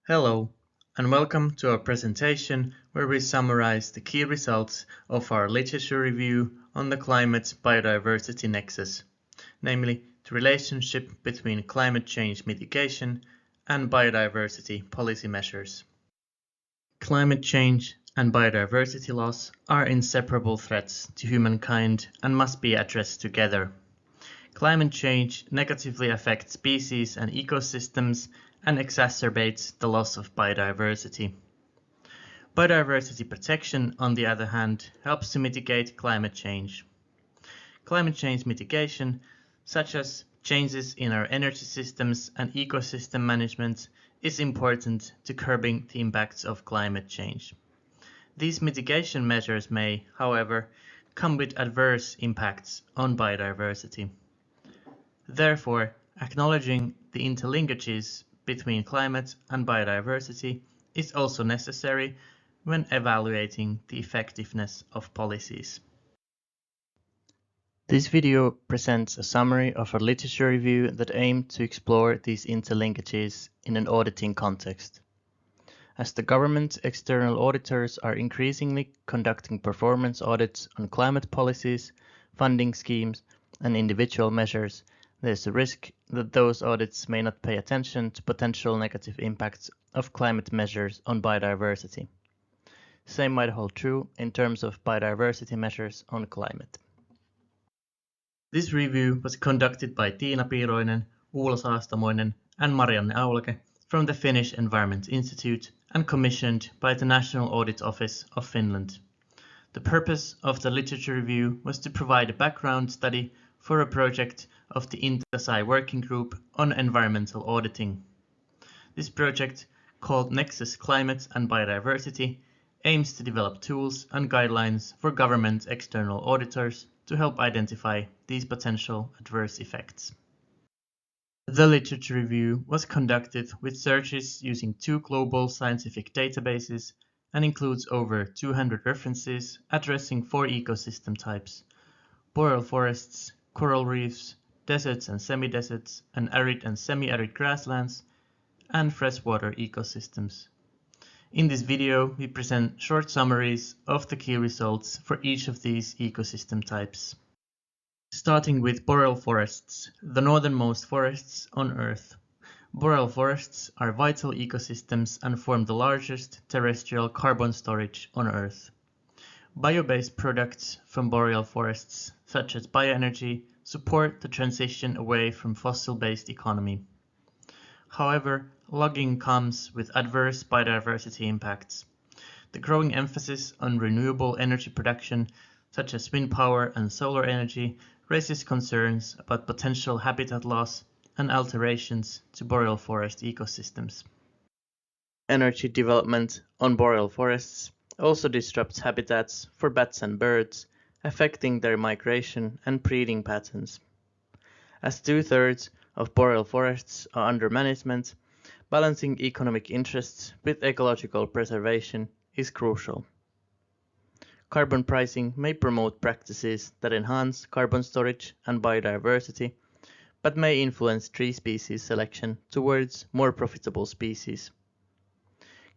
Hello, and welcome to our presentation where we summarize the key results of our literature review on the climate biodiversity nexus, namely the relationship between climate change mitigation and biodiversity policy measures. Climate change and biodiversity loss are inseparable threats to humankind and must be addressed together. Climate change negatively affects species and ecosystems and exacerbates the loss of biodiversity. Biodiversity protection, on the other hand, helps to mitigate climate change. Climate change mitigation, such as changes in our energy systems and ecosystem management, is important to curbing the impacts of climate change. These mitigation measures may, however, come with adverse impacts on biodiversity. Therefore, acknowledging the interlinkages between climate and biodiversity is also necessary when evaluating the effectiveness of policies. This video presents a summary of a literature review that aimed to explore these interlinkages in an auditing context. As the government external auditors are increasingly conducting performance audits on climate policies, funding schemes, and individual measures, there's a risk that those audits may not pay attention to potential negative impacts of climate measures on biodiversity. Same might hold true in terms of biodiversity measures on climate. This review was conducted by Tiina Piiroinen, Uula Saastamoinen, and Marianne Aulake from the Finnish Environment Institute and commissioned by the National Audit Office of Finland. The purpose of the literature review was to provide a background study for a project of the INTASAI Working Group on Environmental Auditing. This project, called Nexus Climate and Biodiversity, aims to develop tools and guidelines for government external auditors to help identify these potential adverse effects. The literature review was conducted with searches using 2 global scientific databases and includes over 200 references addressing 4 ecosystem types: boreal forests, coral reefs, deserts and semi-deserts, and arid and semi-arid grasslands, and freshwater ecosystems. In this video, we present short summaries of the key results for each of these ecosystem types. Starting with boreal forests, the northernmost forests on Earth. Boreal forests are vital ecosystems and form the largest terrestrial carbon storage on Earth. Bio-based products from boreal forests, such as bioenergy, support the transition away from fossil-based economy. However, logging comes with adverse biodiversity impacts. The growing emphasis on renewable energy production, such as wind power and solar energy, raises concerns about potential habitat loss and alterations to boreal forest ecosystems. Energy development on boreal forests also disrupts habitats for bats and birds, affecting their migration and breeding patterns. As 2/3 of boreal forests are under management, balancing economic interests with ecological preservation is crucial. Carbon pricing may promote practices that enhance carbon storage and biodiversity, but may influence tree species selection towards more profitable species.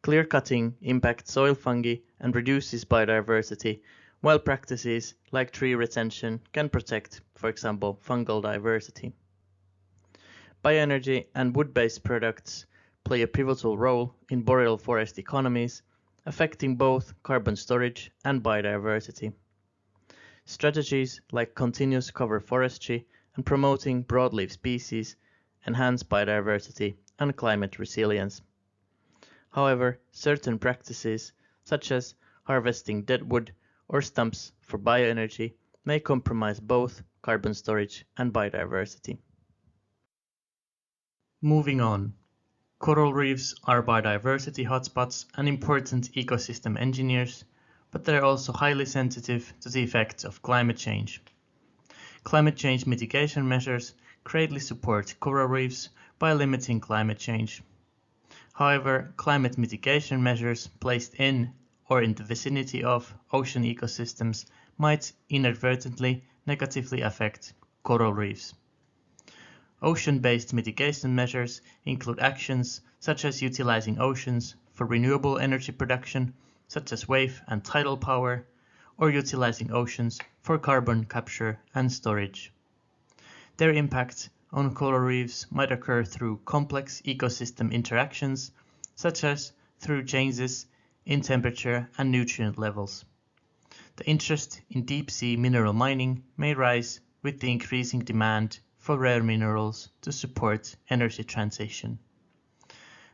Clear cutting impacts soil fungi and reduces biodiversity, while practices like tree retention can protect, for example, fungal diversity. Bioenergy and wood-based products play a pivotal role in boreal forest economies, affecting both carbon storage and biodiversity. Strategies like continuous cover forestry and promoting broadleaf species enhance biodiversity and climate resilience. However, certain practices, such as harvesting deadwood or stumps for bioenergy, may compromise both carbon storage and biodiversity. Moving on. Coral reefs are biodiversity hotspots and important ecosystem engineers, but they are also highly sensitive to the effects of climate change. Climate change mitigation measures greatly support coral reefs by limiting climate change. However, climate mitigation measures placed in or in the vicinity of ocean ecosystems might inadvertently negatively affect coral reefs. Ocean-based mitigation measures include actions such as utilizing oceans for renewable energy production, such as wave and tidal power, or utilizing oceans for carbon capture and storage. Their impact on coral reefs might occur through complex ecosystem interactions, such as through changes in temperature and nutrient levels. The interest in deep-sea mineral mining may rise with the increasing demand for rare minerals to support energy transition.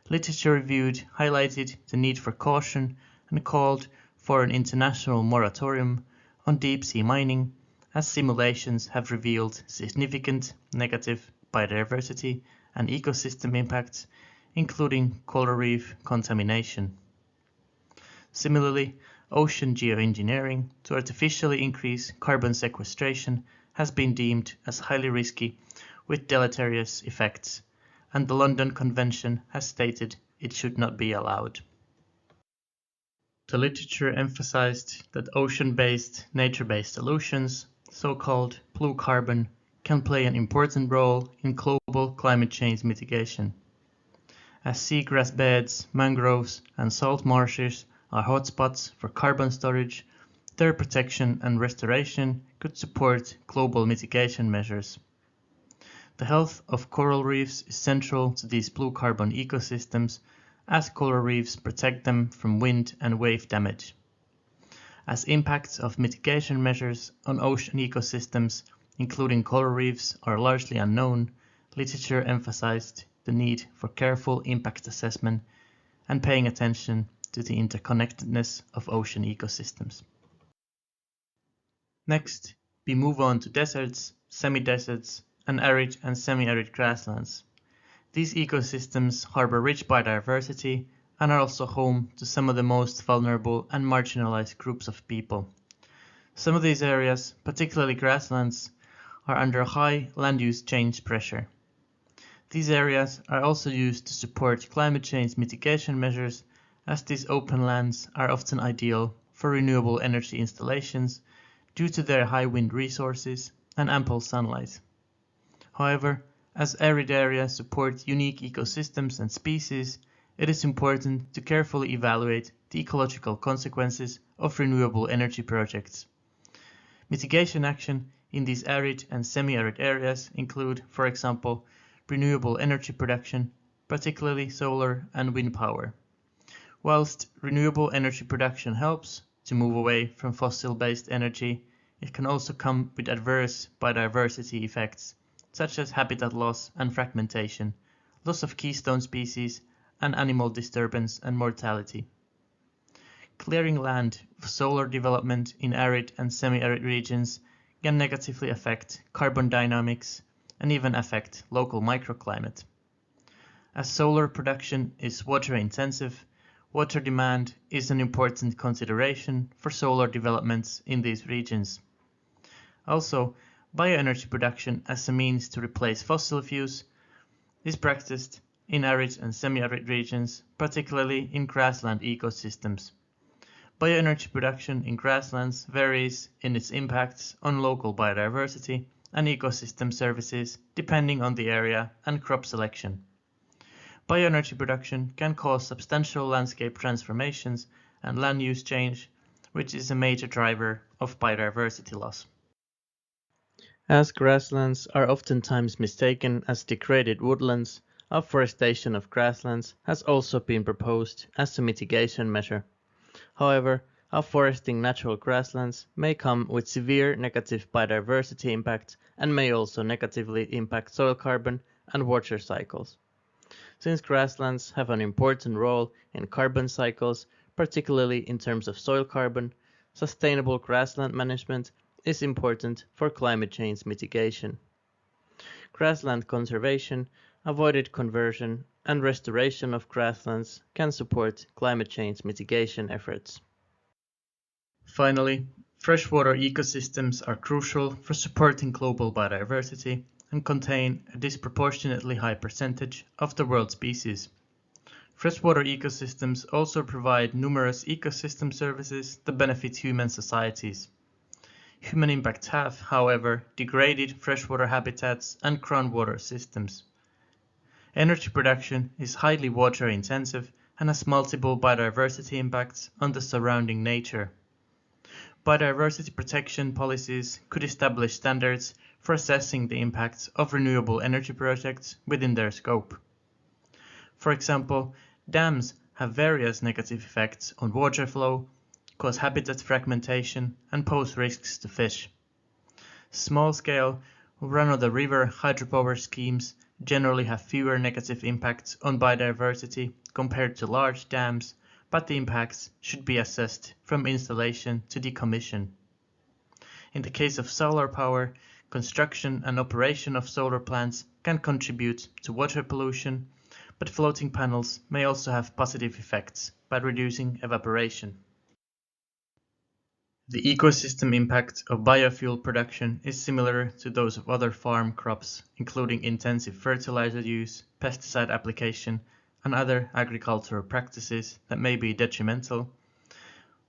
Literature reviewed highlighted the need for caution and called for an international moratorium on deep-sea mining, as simulations have revealed significant negative biodiversity and ecosystem impacts, including coral reef contamination. Similarly, ocean geoengineering to artificially increase carbon sequestration has been deemed as highly risky with deleterious effects, and the London Convention has stated it should not be allowed. The literature emphasized that ocean-based, nature-based solutions, so-called blue carbon, can play an important role in global climate change mitigation. As seagrass beds, mangroves, and salt marshes are hotspots for carbon storage, their protection and restoration could support global mitigation measures. The health of coral reefs is central to these blue carbon ecosystems, as coral reefs protect them from wind and wave damage. As impacts of mitigation measures on ocean ecosystems, including coral reefs, are largely unknown, literature emphasized the need for careful impact assessment and paying attention to the interconnectedness of ocean ecosystems. Next, we move on to deserts, semi-deserts, and arid and semi-arid grasslands. These ecosystems harbor rich biodiversity and are also home to some of the most vulnerable and marginalized groups of people. Some of these areas, particularly grasslands, are under high land use change pressure. These areas are also used to support climate change mitigation measures, as these open lands are often ideal for renewable energy installations due to their high wind resources and ample sunlight. However, as arid areas support unique ecosystems and species, it is important to carefully evaluate the ecological consequences of renewable energy projects. Mitigation action in these arid and semi-arid areas include, for example, renewable energy production, particularly solar and wind power. Whilst renewable energy production helps to move away from fossil-based energy, it can also come with adverse biodiversity effects, such as habitat loss and fragmentation, loss of keystone species, and animal disturbance and mortality. Clearing land for solar development in arid and semi-arid regions can negatively affect carbon dynamics and even affect local microclimate. As solar production is water intensive, water demand is an important consideration for solar developments in these regions. Also, bioenergy production as a means to replace fossil fuels is practiced in arid and semi-arid regions, particularly in grassland ecosystems. Bioenergy production in grasslands varies in its impacts on local biodiversity and ecosystem services depending on the area and crop selection. Bioenergy production can cause substantial landscape transformations and land use change, which is a major driver of biodiversity loss. As grasslands are oftentimes mistaken as degraded woodlands, afforestation of grasslands has also been proposed as a mitigation measure. However, afforesting natural grasslands may come with severe negative biodiversity impact and may also negatively impact soil carbon and water cycles. Since grasslands have an important role in carbon cycles, particularly in terms of soil carbon, sustainable grassland management is important for climate change mitigation. Grassland conservation, avoided conversion, and restoration of grasslands can support climate change mitigation efforts. Finally, freshwater ecosystems are crucial for supporting global biodiversity and contain a disproportionately high percentage of the world's species. Freshwater ecosystems also provide numerous ecosystem services that benefit human societies. Human impacts have, however, degraded freshwater habitats and groundwater systems. Energy production is highly water intensive and has multiple biodiversity impacts on the surrounding nature. Biodiversity protection policies could establish standards for assessing the impacts of renewable energy projects within their scope. For example, dams have various negative effects on water flow, cause habitat fragmentation, and pose risks to fish. Small-scale, run-of-the-river hydropower schemes generally have fewer negative impacts on biodiversity compared to large dams, but the impacts should be assessed from installation to decommission. In the case of solar power, construction and operation of solar plants can contribute to water pollution, but floating panels may also have positive effects by reducing evaporation. The ecosystem impact of biofuel production is similar to those of other farm crops, including intensive fertilizer use, pesticide application, and other agricultural practices that may be detrimental,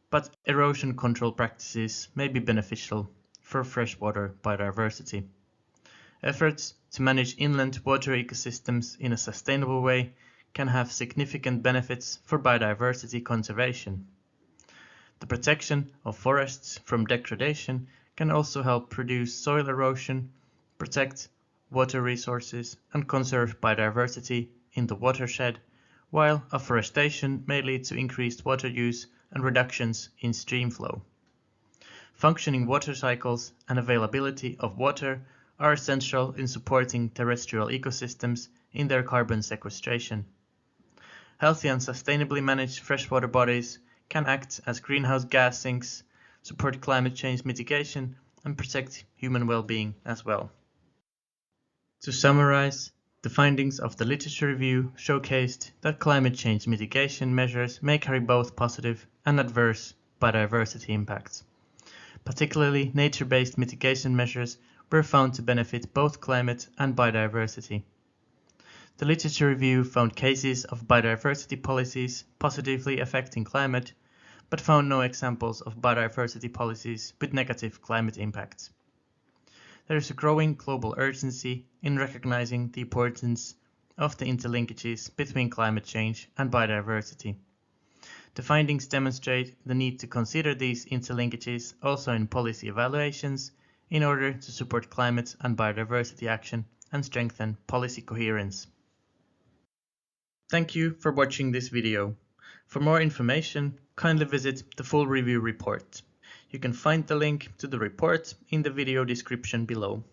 but erosion control practices may be beneficial for freshwater biodiversity. Efforts to manage inland water ecosystems in a sustainable way can have significant benefits for biodiversity conservation. The protection of forests from degradation can also help reduce soil erosion, protect water resources, and conserve biodiversity in the watershed, while afforestation may lead to increased water use and reductions in stream flow. Functioning water cycles and availability of water are essential in supporting terrestrial ecosystems in their carbon sequestration. Healthy and sustainably managed freshwater bodies can act as greenhouse gas sinks, support climate change mitigation, and protect human well-being as well. To summarize, the findings of the literature review showcased that climate change mitigation measures may carry both positive and adverse biodiversity impacts. Particularly, nature-based mitigation measures were found to benefit both climate and biodiversity. The literature review found cases of biodiversity policies positively affecting climate, but found no examples of biodiversity policies with negative climate impacts. There is a growing global urgency in recognizing the importance of the interlinkages between climate change and biodiversity. The findings demonstrate the need to consider these interlinkages also in policy evaluations in order to support climate and biodiversity action and strengthen policy coherence. Thank you for watching this video. For more information, kindly visit the full review report. You can find the link to the report in the video description below.